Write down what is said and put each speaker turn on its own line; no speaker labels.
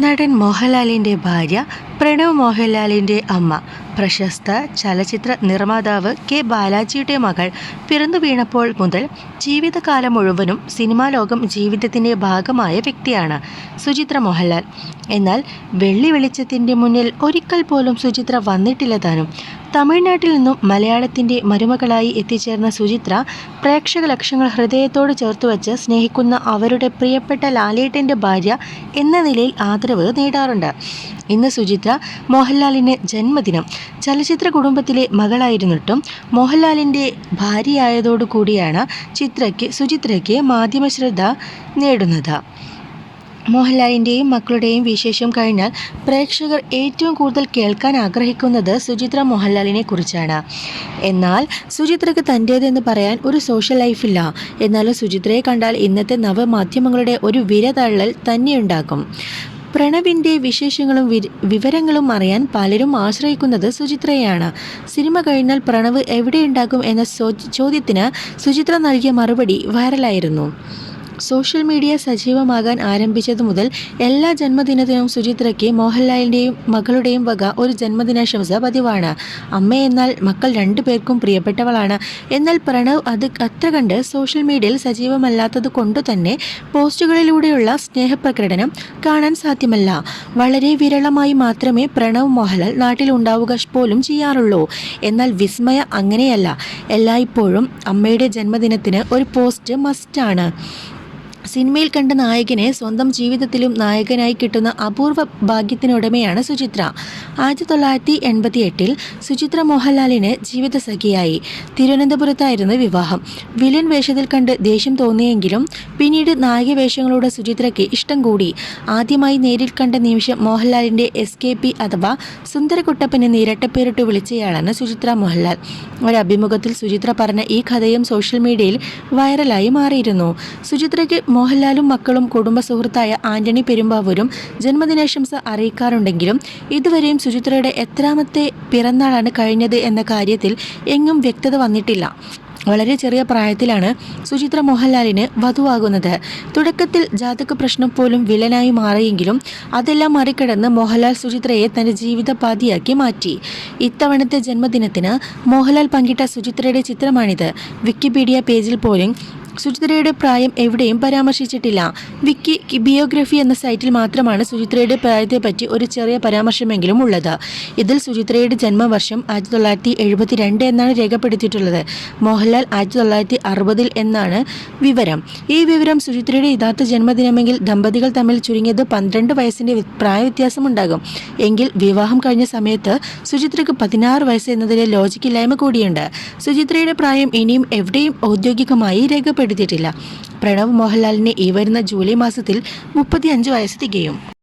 നടൻ മോഹൻലാലിൻ്റെ ഭാര്യ, പ്രണവ് മോഹൻലാലിൻ്റെ അമ്മ, പ്രശസ്ത ചലച്ചിത്ര നിർമ്മാതാവ് കെ ബാലാജിയുടെ മകൾ പിറന്നു വീണപ്പോൾ മുതൽ ജീവിതകാലം മുഴുവനും സിനിമാ ലോകം ജീവിതത്തിൻ്റെ ഭാഗമായ വ്യക്തിയാണ് സുചിത്ര മോഹൻലാൽ. എന്നാൽ വെള്ളി വെളിച്ചത്തിൻ്റെ മുന്നിൽ ഒരിക്കൽ പോലും സുചിത്ര വന്നിട്ടില്ല താനും. തമിഴ്നാട്ടിൽ നിന്നും മലയാളത്തിൻ്റെ മരുമകളായി എത്തിച്ചേർന്ന സുചിത്ര പ്രേക്ഷക ലക്ഷങ്ങൾ ഹൃദയത്തോട് ചേർത്തുവച്ച് സ്നേഹിക്കുന്ന അവരുടെ പ്രിയപ്പെട്ട ലാലേട്ടൻ്റെ ഭാര്യ എന്ന നിലയിൽ ആദരവ് നേടാറുണ്ട്. ഇന്ന് സുചിത്ര മോഹൻലാലിന് ജന്മദിനം. ചലച്ചിത്ര കുടുംബത്തിലെ മകളായിരുന്നിട്ടും മോഹൻലാലിൻ്റെ ഭാര്യയായതോടുകൂടിയാണ് സുചിത്രയ്ക്ക് മാധ്യമശ്രദ്ധ നേടുന്നത്. മോഹൻലാലിൻ്റെയും മക്കളുടെയും വിശേഷം കഴിഞ്ഞാൽ പ്രേക്ഷകർ ഏറ്റവും കൂടുതൽ കേൾക്കാൻ ആഗ്രഹിക്കുന്നത് സുചിത്ര മോഹൻലാലിനെ കുറിച്ചാണ്. എന്നാൽ സുചിത്രയ്ക്ക് തൻ്റേതെന്ന് പറയാൻ ഒരു സോഷ്യൽ ലൈഫില്ല. എന്നാലും സുചിത്രയെ കണ്ടാൽ ഇന്നത്തെ നവമാധ്യമങ്ങളുടെ ഒരു വിരതള്ളൽ തന്നെയുണ്ടാകും. പ്രണവിൻ്റെ വിശേഷങ്ങളും വിവരങ്ങളും അറിയാൻ പലരും ആശ്രയിക്കുന്നത് സുചിത്രയെയാണ്. സിനിമ കഴിഞ്ഞാൽ പ്രണവ് എവിടെയുണ്ടാകും എന്ന ചോദ്യത്തിന് സുചിത്ര നൽകിയ മറുപടി വൈറലായിരുന്നു. സോഷ്യൽ മീഡിയ സജീവമാകാൻ ആരംഭിച്ചതു മുതൽ എല്ലാ ജന്മദിനത്തിനും സുചിത്രയ്ക്ക് മോഹൻലാലിൻ്റെയും മകളുടെയും വക ഒരു ജന്മദിനാശംസ പതിവാണ്. അമ്മയെന്നാൽ മക്കൾ രണ്ടുപേർക്കും പ്രിയപ്പെട്ടവളാണ്. എന്നാൽ പ്രണവ് അത്ര കണ്ട് സോഷ്യൽ മീഡിയയിൽ സജീവമല്ലാത്തത് കൊണ്ടു തന്നെ പോസ്റ്റുകളിലൂടെയുള്ള സ്നേഹപ്രകടനം കാണാൻ സാധ്യമല്ല. വളരെ വിരളമായി മാത്രമേ പ്രണവ് മോഹൻലാൽ നാട്ടിലുണ്ടാവുക പോലും ചെയ്യാറുള്ളൂ. എന്നാൽ വിസ്മയ അങ്ങനെയല്ല. എല്ലായ്പ്പോഴും അമ്മയുടെ ജന്മദിനത്തിന് ഒരു പോസ്റ്റ് മസ്റ്റാണ്. സിനിമയിൽ കണ്ട നായകനെ സ്വന്തം ജീവിതത്തിലും നായകനായി കിട്ടുന്ന അപൂർവ ഭാഗ്യത്തിനുടമയാണ് സുചിത്ര. 1988 സുചിത്ര മോഹൻലാലിന് ജീവിതസഖിയായി. തിരുവനന്തപുരത്തായിരുന്നു വിവാഹം. വില്ലൻ വേഷത്തിൽ കണ്ട് ദേഷ്യം തോന്നിയെങ്കിലും പിന്നീട് നായിക വേഷങ്ങളോട് സുചിത്രയ്ക്ക് ഇഷ്ടം കൂടി. ആദ്യമായി നേരിൽ കണ്ട നിമിഷം മോഹൻലാലിൻ്റെ SKP അഥവാ സുന്ദരകുട്ടപ്പൻ എന്ന് ഇരട്ടപ്പേരിട്ട് വിളിച്ചയാളാണ് സുചിത്ര മോഹൻലാൽ. ഒരഭിമുഖത്തിൽ സുചിത്ര പറഞ്ഞ ഈ കഥയും സോഷ്യൽ മീഡിയയിൽ വൈറലായി മാറിയിരുന്നു. സുചിത്രയ്ക്ക് മോഹൻലാലും മക്കളും കുടുംബ സുഹൃത്തായ ആന്റണി പെരുമ്പാവൂരും ജന്മദിനാശംസ അറിയിക്കാറുണ്ടെങ്കിലും ഇതുവരെയും സുചിത്രയുടെ എത്രാമത്തെ പിറന്നാളാണ് കഴിഞ്ഞത് എന്ന കാര്യത്തിൽ എങ്ങും വ്യക്തത വന്നിട്ടില്ല. വളരെ ചെറിയ പ്രായത്തിലാണ് സുചിത്ര മോഹൻലാലിന് വധുവാകുന്നത്. തുടക്കത്തിൽ ജാതക പ്രശ്നം പോലും വില്ലനായി മാറിയെങ്കിലും അതെല്ലാം മറികടന്ന് മോഹൻലാൽ സുചിത്രയെ തൻ്റെ ജീവിതപാതിയാക്കി മാറ്റി. ഇത്തവണത്തെ ജന്മദിനത്തിന് മോഹൻലാൽ പങ്കിട്ട സുചിത്രയുടെ ചിത്രമാണിത്. വിക്കിപീഡിയ പേജിൽ പോലും സുചിത്രയുടെ പ്രായം എവിടെയും പരാമർശിച്ചിട്ടില്ല. വിക്കി ബിയോഗ്രഫി എന്ന സൈറ്റിൽ മാത്രമാണ് സുചിത്രയുടെ പ്രായത്തെപ്പറ്റി ഒരു ചെറിയ പരാമർശമെങ്കിലും ഉള്ളത്. ഇതിൽ സുചിത്രയുടെ ജന്മവർഷം 1972 എന്നാണ് രേഖപ്പെടുത്തിയിട്ടുള്ളത്. മോഹൻലാൽ 1960 എന്നാണ് വിവരം. ഈ വിവരം സുചിത്രയുടെ യഥാർത്ഥ ജന്മദിനമെങ്കിൽ ദമ്പതികൾ തമ്മിൽ ചുരുങ്ങിയത് 12 വയസ്സിൻ്റെ പ്രായ വ്യത്യാസമുണ്ടാകും. എങ്കിൽ വിവാഹം കഴിഞ്ഞ സമയത്ത് സുചിത്രയ്ക്ക് 16 വയസ്സ് എന്നതിലെ ലോജിക്കില്ലായ്മ കൂടിയുണ്ട്. സുചിത്രയുടെ പ്രായം ഇനിയും എവിടെയും ഔദ്യോഗികമായി രേഖപ്പെടുത്തിയിട്ടില്ല. പ്രണവ് മോഹൻലാലിന് ഈ വരുന്ന ജൂലൈ മാസത്തിൽ 35 വയസ്സ് തികയും.